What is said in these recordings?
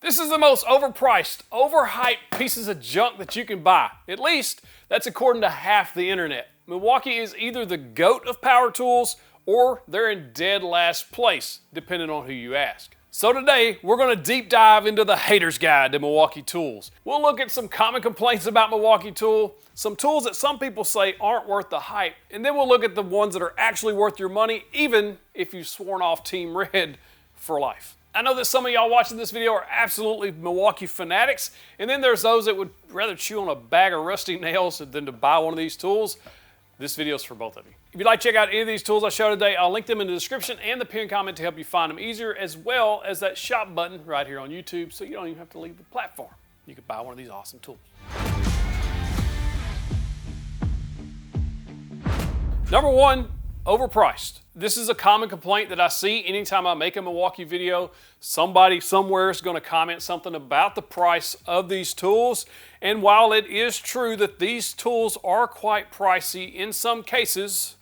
This is the most overpriced, overhyped pieces of junk that you can buy. At least, that's according to half the internet. Milwaukee is either the GOAT of power tools or they're in dead last place, depending on who you ask. So today, we're going to deep dive into the Hater's Guide to Milwaukee Tools. We'll look at some common complaints about Milwaukee Tool, some tools that some people say aren't worth the hype, and then we'll look at the ones that are actually worth your money, even if you've sworn off Team Red for life. I know that some of y'all watching this video are absolutely Milwaukee fanatics, and then there's those that would rather chew on a bag of rusty nails than to buy one of these tools. This video is for both of you. If you'd like to check out any of these tools I show today, I'll link them in the description and the pinned comment to help you find them easier, as well as that shop button right here on YouTube, so you don't even have to leave the platform. You can buy one of these awesome tools. Number one, overpriced. This is a common complaint that I see anytime I make a Milwaukee video. Somebody somewhere is going to comment something about the price of these tools. And while it is true that these tools are quite pricey in some cases,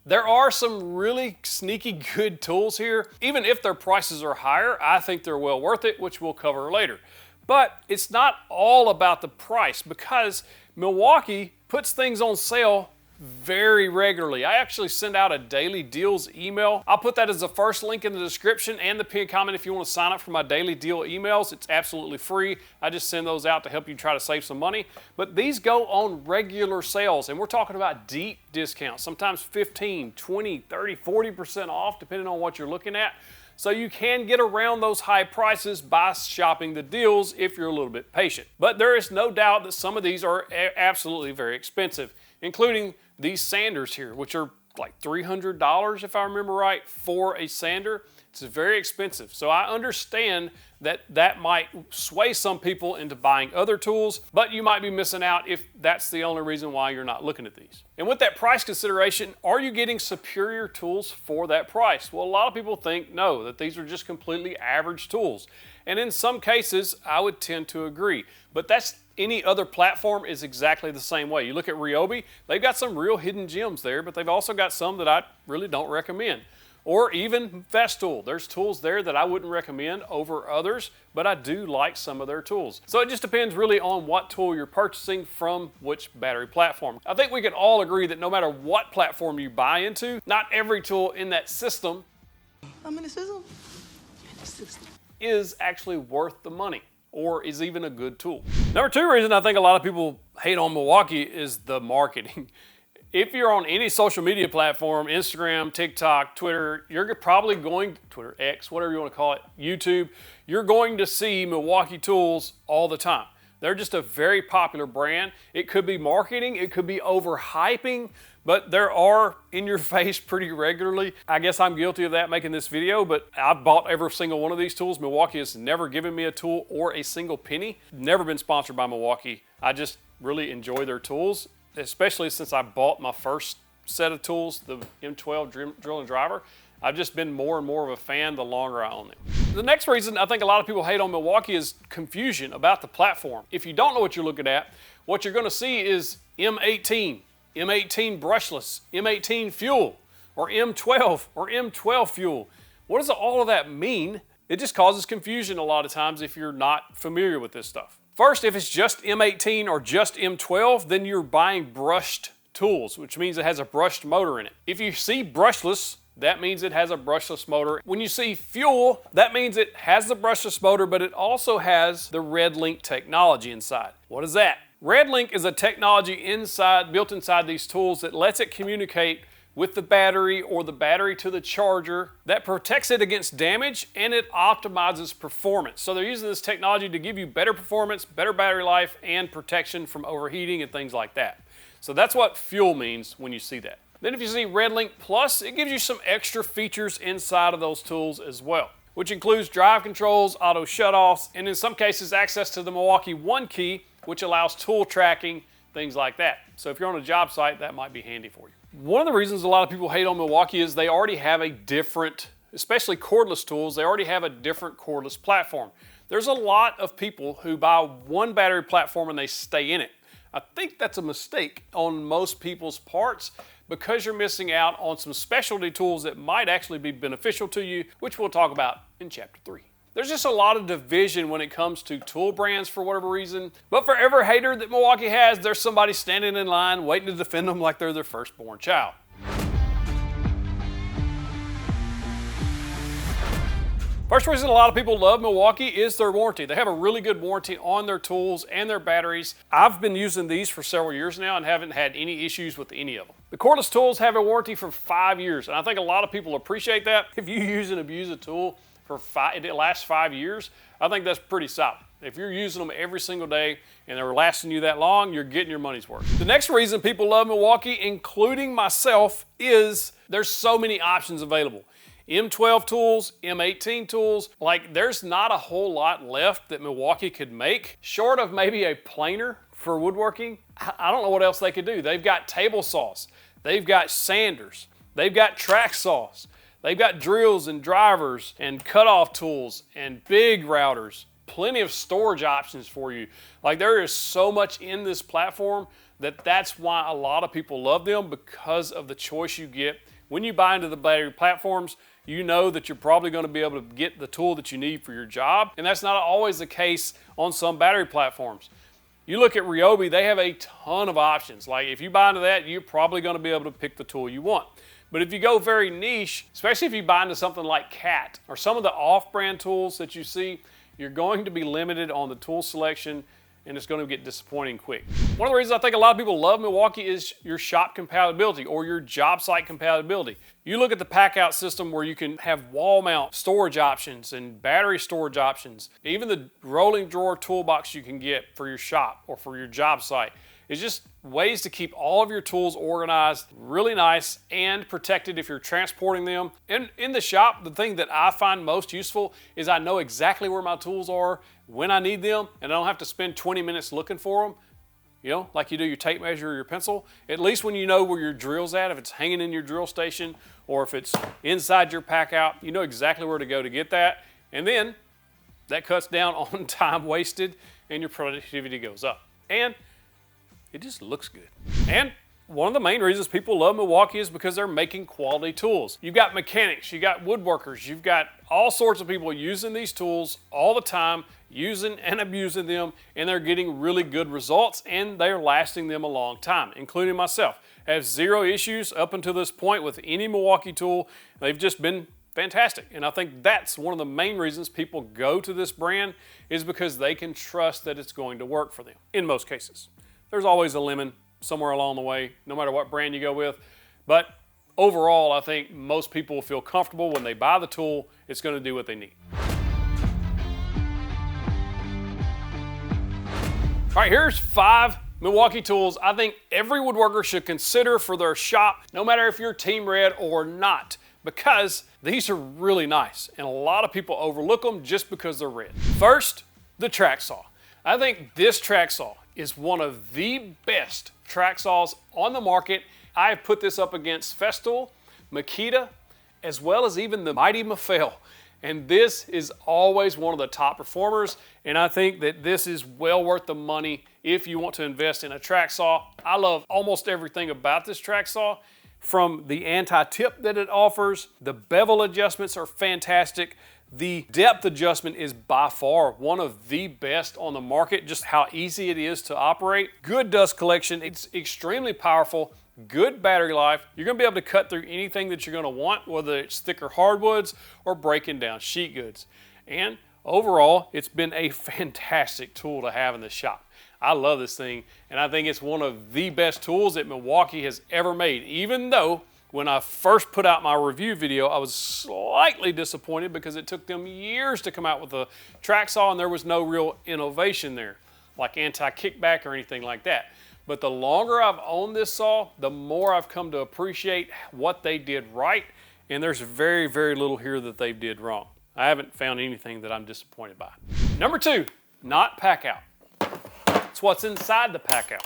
there are some really sneaky good tools here. Even if their prices are higher, I think they're well worth it, which we'll cover later. But it's not all about the price, because Milwaukee puts things on sale very regularly. I actually send out a daily deals email. I'll put that as the first link in the description and the pinned comment if you want to sign up for my daily deal emails. It's absolutely free. I just send those out to help you try to save some money. But these go on regular sales, and we're talking about deep discounts, sometimes 15, 20, 30, 40% off, depending on what you're looking at. So you can get around those high prices by shopping the deals if you're a little bit patient. But there is no doubt that some of these are absolutely very expensive, including these sanders here, which are like $300 if I remember right for a sander. It's very expensive. So I understand that that might sway some people into buying other tools, but you might be missing out if that's the only reason why you're not looking at these. And with that price consideration, are you getting superior tools for that price? Well, a lot of people think no, that these are just completely average tools. And in some cases, I would tend to agree. But that's any other platform is exactly the same way. You look at Ryobi, they've got some real hidden gems there, but they've also got some that I really don't recommend. Or even Festool. There's tools there that I wouldn't recommend over others, but I do like some of their tools. So it just depends really on what tool you're purchasing from which battery platform. I think we can all agree that no matter what platform you buy into, not every tool in that system, is actually worth the money or is even a good tool. Number two reason I think a lot of people hate on Milwaukee is the marketing. If you're on any social media platform, Instagram, TikTok, Twitter, you're probably going, Twitter, X, whatever you want to call it, YouTube, you're going to see Milwaukee Tools all the time. They're just a very popular brand. It could be marketing, it could be overhyping, but there are in your face pretty regularly. I guess I'm guilty of that making this video, but I've bought every single one of these tools. Milwaukee has never given me a tool or a single penny. Never been sponsored by Milwaukee. I just really enjoy their tools, especially since I bought my first set of tools, the M12 drill and driver. I've just been more and more of a fan the longer I own them. The next reason I think a lot of people hate on Milwaukee is confusion about the platform. If you don't know what you're looking at, what you're gonna see is M18, M18 brushless, M18 FUEL, or M12, or M12 FUEL. What does all of that mean? It just causes confusion a lot of times if you're not familiar with this stuff. First, if it's just M18 or just M12, then you're buying brushed tools, which means it has a brushed motor in it. If you see brushless, that means it has a brushless motor. When you see FUEL, that means it has the brushless motor, but it also has the Red Link technology inside. What is that? Red Link is a technology built inside these tools that lets it communicate with the battery or the battery to the charger that protects it against damage, and it optimizes performance. So they're using this technology to give you better performance, better battery life, and protection from overheating and things like that. So that's what FUEL means when you see that. Then if you see Red Link Plus, it gives you some extra features inside of those tools as well, which includes drive controls, auto shutoffs, and in some cases access to the Milwaukee One Key, which allows tool tracking, things like that. So if you're on a job site, that might be handy for you. One of the reasons a lot of people hate on Milwaukee is they already have a different, especially cordless tools, they already have a different cordless platform. There's a lot of people who buy one battery platform and they stay in it. I think that's a mistake on most people's parts, because you're missing out on some specialty tools that might actually be beneficial to you, which we'll talk about in Chapter 3. There's just a lot of division when it comes to tool brands for whatever reason. But for every hater that Milwaukee has, there's somebody standing in line waiting to defend them like they're their firstborn child. First reason a lot of people love Milwaukee is their warranty. They have a really good warranty on their tools and their batteries. I've been using these for several years now and haven't had any issues with any of them. The cordless tools have a warranty for 5 years, and I think a lot of people appreciate that. If you use and abuse a tool for it lasts 5 years, I think that's pretty solid. If you're using them every single day and they're lasting you that long, you're getting your money's worth. The next reason people love Milwaukee, including myself, is there's so many options available. M12 tools, M18 tools, like there's not a whole lot left that Milwaukee could make, short of maybe a planer for woodworking. I don't know what else they could do. They've got table saws, they've got sanders, they've got track saws, they've got drills and drivers and cutoff tools and big routers, plenty of storage options for you. Like there is so much in this platform that's why a lot of people love them, because of the choice you get. When you buy into the battery platforms, you know that you're probably going to be able to get the tool that you need for your job, and that's not always the case on some battery platforms. You look at Ryobi, they have a ton of options. Like if you buy into that, you're probably going to be able to pick the tool you want. But if you go very niche, especially if you buy into something like CAT or some of the off-brand tools that you see, you're going to be limited on the tool selection, and it's going to get disappointing quick. One of the reasons I think a lot of people love Milwaukee is your shop compatibility or your job site compatibility. You look at the Packout system where you can have wall mount storage options and battery storage options. Even the rolling drawer toolbox you can get for your shop or for your job site. It's just ways to keep all of your tools organized, really nice and protected if you're transporting them. And in the shop, the thing that I find most useful is I know exactly where my tools are, when I need them, and I don't have to spend 20 minutes looking for them. You know, like you do your tape measure or your pencil. At least when you know where your drill's at, if it's hanging in your drill station or if it's inside your Packout, you know exactly where to go to get that. And then that cuts down on time wasted and your productivity goes up. And it just looks good. And one of the main reasons people love Milwaukee is because they're making quality tools. You've got mechanics, you've got woodworkers, you've got all sorts of people using these tools all the time, using and abusing them, and they're getting really good results, and they're lasting them a long time, including myself. I have zero issues up until this point with any Milwaukee tool. They've just been fantastic. And I think that's one of the main reasons people go to this brand, is because they can trust that it's going to work for them, in most cases. There's always a lemon somewhere along the way, no matter what brand you go with. But overall, I think most people will feel comfortable when they buy the tool, it's going to do what they need. All right, here's 5 Milwaukee tools I think every woodworker should consider for their shop, no matter if you're Team Red or not, because these are really nice, and a lot of people overlook them just because they're red. First, the track saw. I think this track saw is one of the best track saws on the market. I have put this up against Festool, Makita, as well as even the mighty FUEL. And this is always one of the top performers, and I think that this is well worth the money if you want to invest in a track saw. I love almost everything about this track saw, from the anti-tip that it offers. The bevel adjustments are fantastic. The depth adjustment is by far one of the best on the market, just how easy it is to operate. Good dust collection, it's extremely powerful, good battery life. You're gonna be able to cut through anything that you're gonna want, whether it's thicker hardwoods or breaking down sheet goods. And overall, it's been a fantastic tool to have in the shop. I love this thing, and I think it's one of the best tools that Milwaukee has ever made, even though when I first put out my review video, I was slightly disappointed because it took them years to come out with a track saw and there was no real innovation there, like anti-kickback or anything like that. But the longer I've owned this saw, the more I've come to appreciate what they did right, and there's very, very little here that they did wrong. I haven't found anything that I'm disappointed by. Number 2, not Packout. It's what's inside the Packout.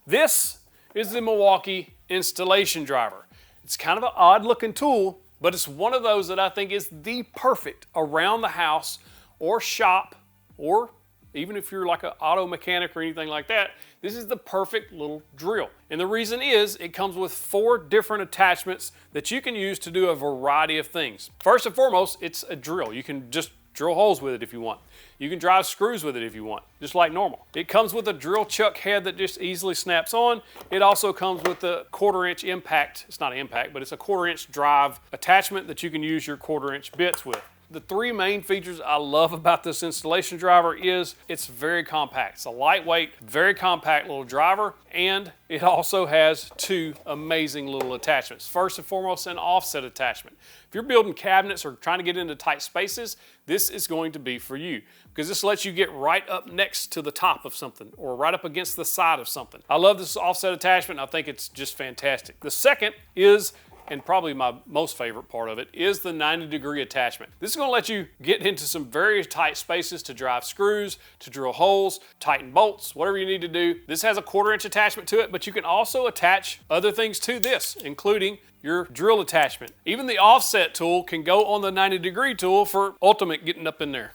This is the Milwaukee installation driver. It's kind of an odd looking tool, but it's one of those that I think is the perfect around the house or shop, or even if you're like an auto mechanic or anything like that, this is the perfect little drill. And the reason is it comes with 4 different attachments that you can use to do a variety of things. First and foremost, it's a drill. You can just drill holes with it if you want. You can drive screws with it if you want, just like normal. It comes with a drill chuck head that just easily snaps on. It also comes with a 1/4 inch impact. It's not an impact, but it's a 1/4 inch drive attachment that you can use your 1/4 inch bits with. The three main features I love about this installation driver is it's very compact. It's a lightweight, very compact little driver, and it also has two amazing little attachments. First and foremost, an offset attachment. If you're building cabinets or trying to get into tight spaces, this is going to be for you because this lets you get right up next to the top of something or right up against the side of something. I love this offset attachment. I think it's just fantastic. The second is, and probably my most favorite part of it, is the 90-degree attachment. This is gonna let you get into some very tight spaces to drive screws, to drill holes, tighten bolts, whatever you need to do. This has a 1/4 inch attachment to it, but you can also attach other things to this, including your drill attachment. Even the offset tool can go on the 90-degree tool for ultimate getting up in there.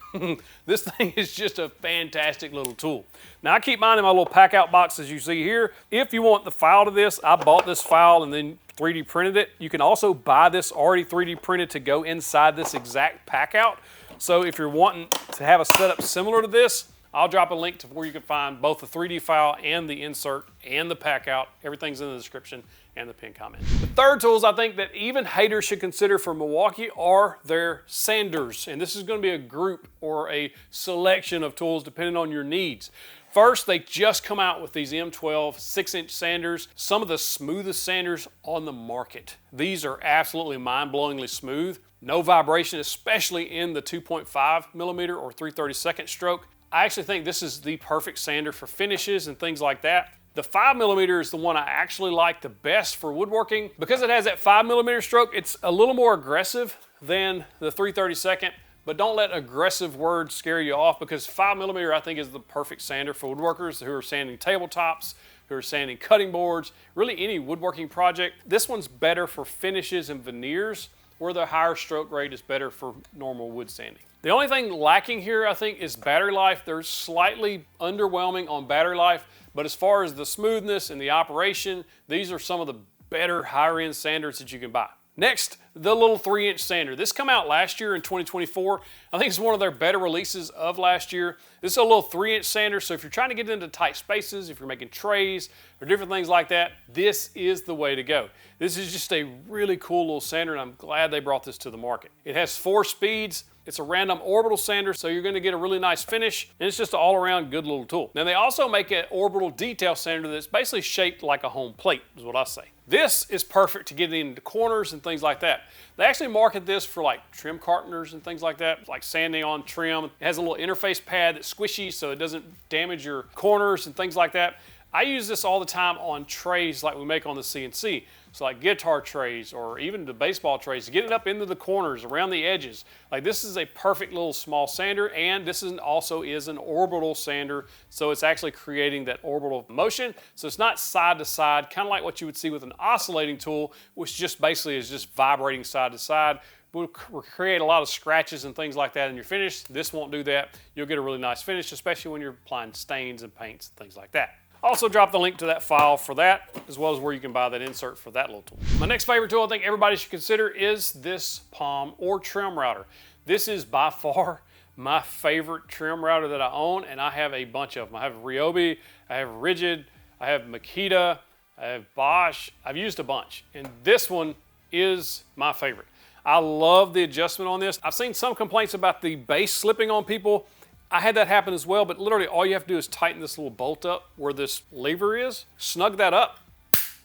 This thing is just a fantastic little tool. Now I keep mine in my little Packout box as you see here. If you want the file to this, I bought this file and then 3D printed it. You can also buy this already 3D printed to go inside this exact Packout. So if you're wanting to have a setup similar to this, I'll drop a link to where you can find both the 3D file and the insert and the Packout. Everything's in the description and the pinned comment. The third tools I think that even haters should consider for Milwaukee are their sanders. And this is going to be a group or a selection of tools depending on your needs. First, they just come out with these M12 6-inch sanders, some of the smoothest sanders on the market. These are absolutely mind-blowingly smooth. No vibration, especially in the 2.5 millimeter or 3/32 stroke. I actually think this is the perfect sander for finishes and things like that. The 5 millimeter is the one I actually like the best for woodworking. Because it has that 5 millimeter stroke, it's a little more aggressive than the 3/32. But don't let aggressive words scare you off because 5 millimeter I think is the perfect sander for woodworkers who are sanding tabletops, who are sanding cutting boards, really any woodworking project. This one's better for finishes and veneers, where the higher stroke rate is better for normal wood sanding. The only thing lacking here I think is battery life. They're slightly underwhelming on battery life, but as far as the smoothness and the operation, these are some of the better higher end sanders that you can buy. Next, the little 3-inch sander. This came out last year in 2024. I think it's one of their better releases of last year. This is a little 3-inch sander, so if you're trying to get into tight spaces, if you're making trays or different things like that, this is the way to go. This is just a really cool little sander, and I'm glad they brought this to the market. It has 4 speeds. It's a random orbital sander, so you're gonna get a really nice finish, and it's just an all-around good little tool. Now, they also make an orbital detail sander that's basically shaped like a home plate, is what I say. This is perfect to get into corners and things like that. They actually market this for like trim carpenters and things like that, like sanding on trim. It has a little interface pad that's squishy so it doesn't damage your corners and things like that. I use this all the time on trays like we make on the CNC. So like guitar trays or even the baseball trays, to get it up into the corners, around the edges. Like this is a perfect little small sander, and this also is an orbital sander. So it's actually creating that orbital motion. So it's not side to side, kind of like what you would see with an oscillating tool, which just basically is just vibrating side to side. Will create a lot of scratches and things like that in your finish. This won't do that. You'll get a really nice finish, especially when you're applying stains and paints and things like that. Also drop the link to that file for that, as well as where you can buy that insert for that little tool. My next favorite tool I think everybody should consider is this palm or trim router. This is by far my favorite trim router that I own, and I have a bunch of them. I have Ryobi, I have Rigid, I have Makita, I have Bosch. I've used a bunch, and this one is my favorite. I love the adjustment on this. I've seen some complaints about the base slipping on people. I had that happen as well, but literally all you have to do is tighten this little bolt up where this lever is, snug that up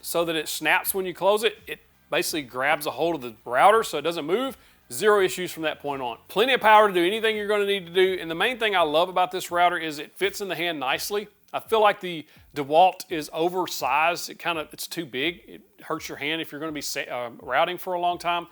so that it snaps when you close it. It basically grabs a hold of the router so it doesn't move. Zero issues from that point on. Plenty of power to do anything you're going to need to do, and the main thing I love about this router is it fits in the hand nicely. I feel like the DeWalt is oversized. It's too big. It hurts your hand if you're going to be routing for a long time.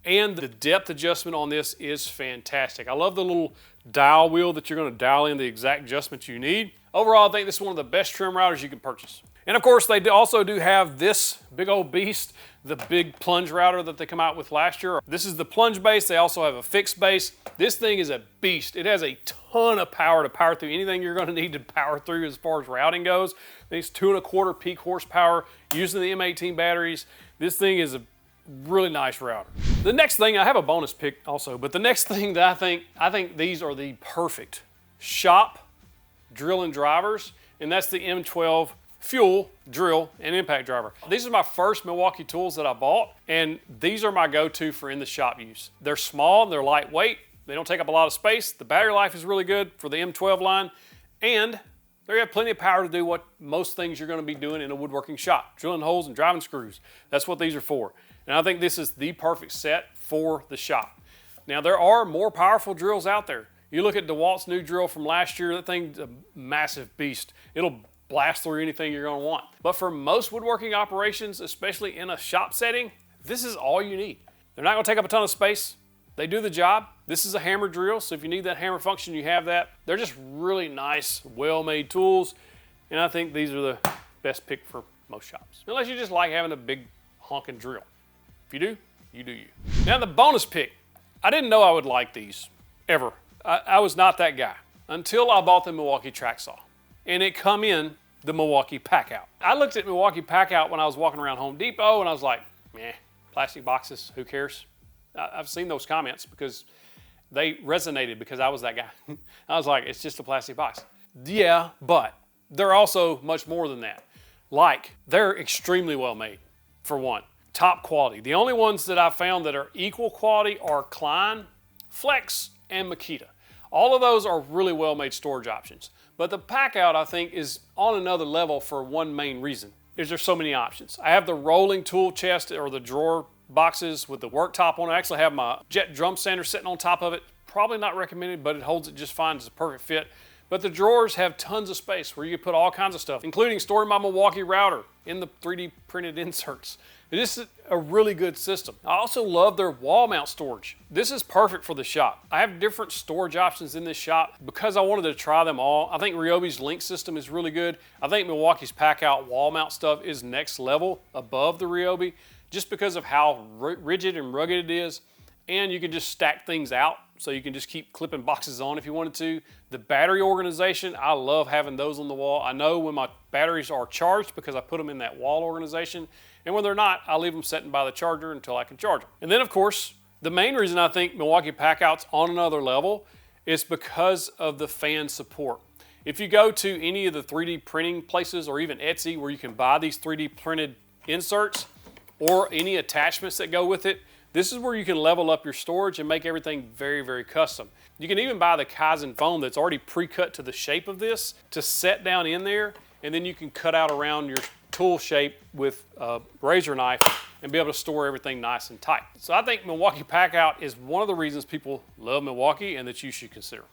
And the depth adjustment on this is fantastic. I love the little dial wheel that you're going to dial in the exact adjustments you need. Overall, I think this is one of the best trim routers you can purchase. And of course, they also do have this big old beast, the big plunge router that they come out with last year. This is the plunge base. They also have a fixed base. This thing is a beast. It has a ton of power to power through anything you're going to need to power through as far as routing goes. It's 2.25 peak horsepower using the M18 batteries. This thing is a really nice router. The next thing, I have a bonus pick also, but the next thing that I think these are the perfect shop drill and drivers, and that's the M12 FUEL drill and impact driver. These are my first Milwaukee tools that I bought, and these are my go-to for in the shop use. They're small, they're lightweight, they don't take up a lot of space, the battery life is really good for the M12 line, and they have plenty of power to do what most things you're going to be doing in a woodworking shop, drilling holes and driving screws. That's what these are for. And I think this is the perfect set for the shop. Now, there are more powerful drills out there. You look at DeWalt's new drill from last year, that thing's a massive beast. It'll blast through anything you're going to want. But for most woodworking operations, especially in a shop setting, this is all you need. They're not going to take up a ton of space. They do the job. This is a hammer drill, so if you need that hammer function, you have that. They're just really nice, well-made tools, and I think these are the best pick for most shops. Unless you just like having a big honking drill. If you do, you do you. Now the bonus pick. I didn't know I would like these, ever. I was not that guy until I bought the Milwaukee Track Saw. And it come in the Milwaukee Packout. I looked at Milwaukee Packout when I was walking around Home Depot and I was like, meh, plastic boxes, who cares? I've seen those comments because they resonated because I was that guy. I was like, it's just a plastic box. Yeah, but they're also much more than that. Like, they're extremely well made, for one. Top quality. The only ones that I've found that are equal quality are Klein, Flex, and Makita. All of those are really well made storage options. But the Packout, I think, is on another level for one main reason, is there's so many options. I have the rolling tool chest or the drawer boxes with the worktop on it. I actually have my jet drum sander sitting on top of it. Probably not recommended, but it holds it just fine. It's a perfect fit. But the drawers have tons of space where you can put all kinds of stuff, including storing my Milwaukee router in the 3D printed inserts. This is a really good system. I also love their wall mount storage. This is perfect for the shop. I have different storage options in this shop because I wanted to try them all. I think Ryobi's link system is really good. I think Milwaukee's Packout wall mount stuff is next level above the Ryobi just because of how rigid and rugged it is. And you can just stack things out, so you can just keep clipping boxes on if you wanted to. The battery organization, I love having those on the wall. I know when my batteries are charged because I put them in that wall organization. And when they're not, I leave them sitting by the charger until I can charge them. And then of course, the main reason I think Milwaukee Packout's on another level is because of the fan support. If you go to any of the 3D printing places or even Etsy where you can buy these 3D printed inserts or any attachments that go with it, this is where you can level up your storage and make everything very, very custom. You can even buy the Kaizen foam that's already pre-cut to the shape of this to set down in there, and then you can cut out around your tool shape with a razor knife and be able to store everything nice and tight. So I think Milwaukee Packout is one of the reasons people love Milwaukee and that you should consider.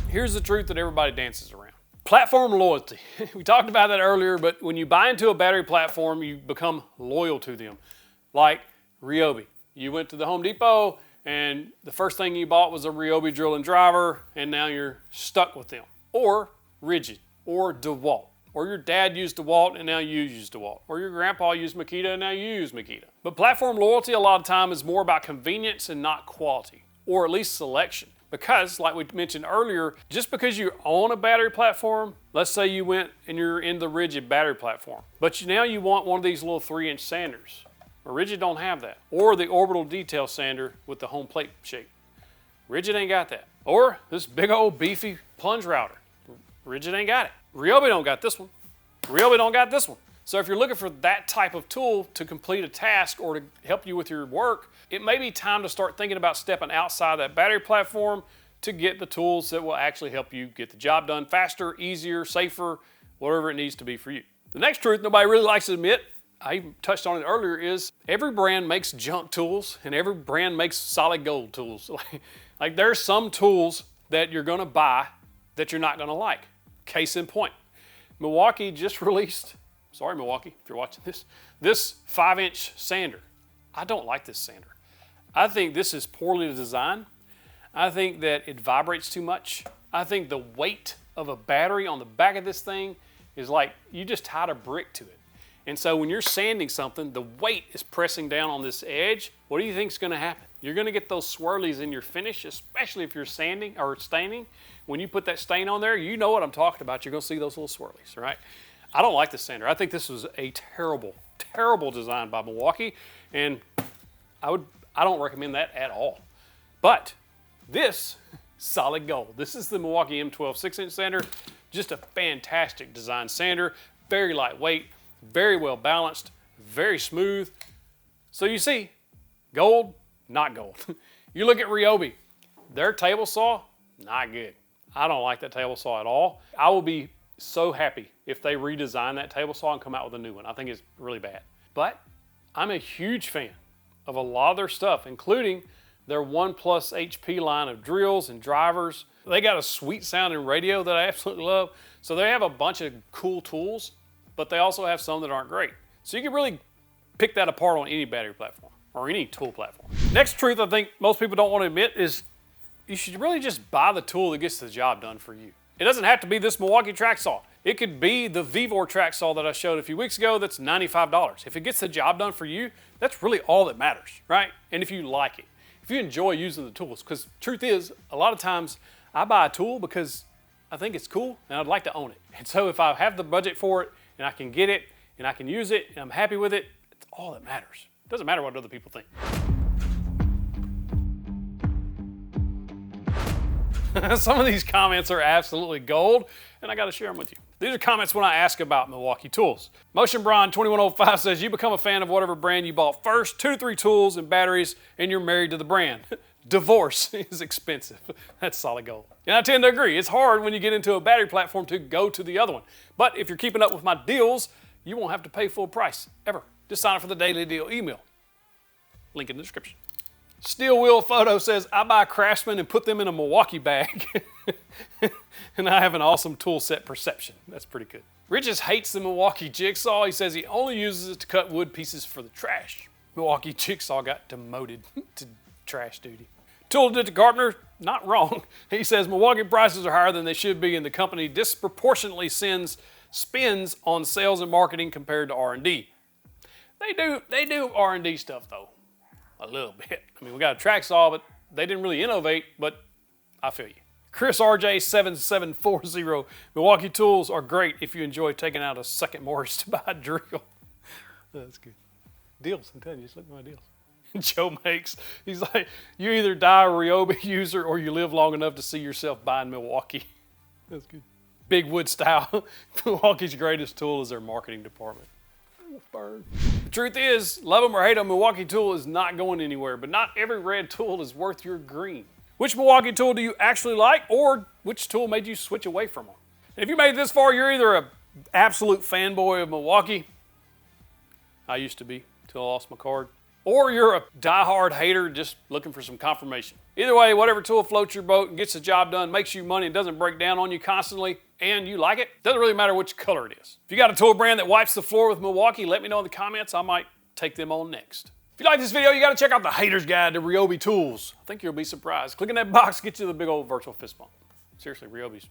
Here's the truth that everybody dances around. Platform loyalty. We talked about that earlier, but when you buy into a battery platform, you become loyal to them. Like Ryobi. You went to the Home Depot and the first thing you bought was a Ryobi drill and driver, and now you're stuck with them. Or Rigid, or DeWalt. Or your dad used DeWalt and now you use DeWalt. Or your grandpa used Makita and now you use Makita. But platform loyalty a lot of time is more about convenience and not quality, or at least selection. Because, like we mentioned earlier, just because you own a battery platform, let's say you went and you're in the Rigid battery platform, but now you want one of these little 3-inch sanders. Well, Rigid don't have that. Or the orbital detail sander with the home plate shape. Rigid ain't got that. Or this big old beefy plunge router. Rigid ain't got it. Ryobi don't got this one. Ryobi don't got this one. So if you're looking for that type of tool to complete a task or to help you with your work, it may be time to start thinking about stepping outside that battery platform to get the tools that will actually help you get the job done faster, easier, safer, whatever it needs to be for you. The next truth nobody really likes to admit, I even touched on it earlier, is every brand makes junk tools and every brand makes solid gold tools. Like there's some tools that you're gonna buy that you're not gonna like. Case in point, Milwaukee just released, sorry Milwaukee if you're watching this 5-inch sander. I don't like this sander. I think this is poorly designed. I think that it vibrates too much. I think the weight of a battery on the back of this thing is like you just tied a brick to it. And so when you're sanding something, the weight is pressing down on this edge. What do you think is going to happen? You're going to get those swirlies in your finish, especially if you're sanding or staining. When you put that stain on there, you know what I'm talking about. You're going to see those little swirlies, right? I don't like this sander. I think this was a terrible, terrible design by Milwaukee, and I don't recommend that at all. But this, solid gold. This is the Milwaukee M12 6-inch sander. Just a fantastic design sander, very lightweight, very well balanced, very smooth. So you see, gold, not gold. You look at Ryobi, their table saw, not good. I don't like that table saw at all. I will be so happy if they redesign that table saw and come out with a new one. I think it's really bad. But I'm a huge fan of a lot of their stuff, including their 1+ HP line of drills and drivers. They got a sweet sounding radio that I absolutely love. So they have a bunch of cool tools, but they also have some that aren't great. So you can really pick that apart on any battery platform or any tool platform. Next truth I think most people don't want to admit is you should really just buy the tool that gets the job done for you. It doesn't have to be this Milwaukee Track Saw. It could be the Vevor Track Saw that I showed a few weeks ago that's $95. If it gets the job done for you, that's really all that matters, right? And if you like it, if you enjoy using the tools, because truth is, a lot of times I buy a tool because I think it's cool and I'd like to own it. And so if I have the budget for it and I can get it and I can use it and I'm happy with it, it's all that matters. It doesn't matter what other people think. Some of these comments are absolutely gold, and I got to share them with you. These are comments when I ask about Milwaukee Tools. Motion Brian 2105 says, you become a fan of whatever brand you bought first, 2 to 3 tools and batteries, and you're married to the brand. Divorce is expensive. That's solid gold. And I tend to agree. It's hard when you get into a battery platform to go to the other one. But if you're keeping up with my deals, you won't have to pay full price, ever. Just sign up for the daily deal email. Link in the description. Steel Wheel Photo says, I buy Craftsman and put them in a Milwaukee bag. And I have an awesome tool set perception. That's pretty good. Richard hates the Milwaukee Jigsaw. He says he only uses it to cut wood pieces for the trash. Milwaukee Jigsaw got demoted to trash duty. Tool Addicted Carpenter, not wrong. He says Milwaukee prices are higher than they should be and the company disproportionately spends on sales and marketing compared to R&D. They do R&D stuff though. A little bit. I mean, we got a track saw, but they didn't really innovate, but I feel you. Chris RJ7740, Milwaukee Tools are great if you enjoy taking out a second mortgage to buy a drill. That's good. Deals, I'm telling you, just look at my deals. Joe Makes, he's like, you either die a Ryobi user or you live long enough to see yourself buying Milwaukee. That's good. Big Wood Style, Milwaukee's greatest tool is their marketing department. Burn. The truth is, love them or hate them, Milwaukee tool is not going anywhere, but not every red tool is worth your green. Which Milwaukee tool do you actually like, or which tool made you switch away from them? And if you made it this far, you're either an absolute fanboy of Milwaukee, I used to be till I lost my card, or you're a diehard hater just looking for some confirmation. Either way, whatever tool floats your boat and gets the job done, makes you money and doesn't break down on you constantly, and you like it, doesn't really matter which color it is. If you got a tool brand that wipes the floor with Milwaukee, let me know in the comments. I might take them on next. If you like this video, you gotta check out the Hater's Guide to Ryobi Tools. I think you'll be surprised. Clicking that box gets you the big old virtual fist bump. Seriously, Ryobi's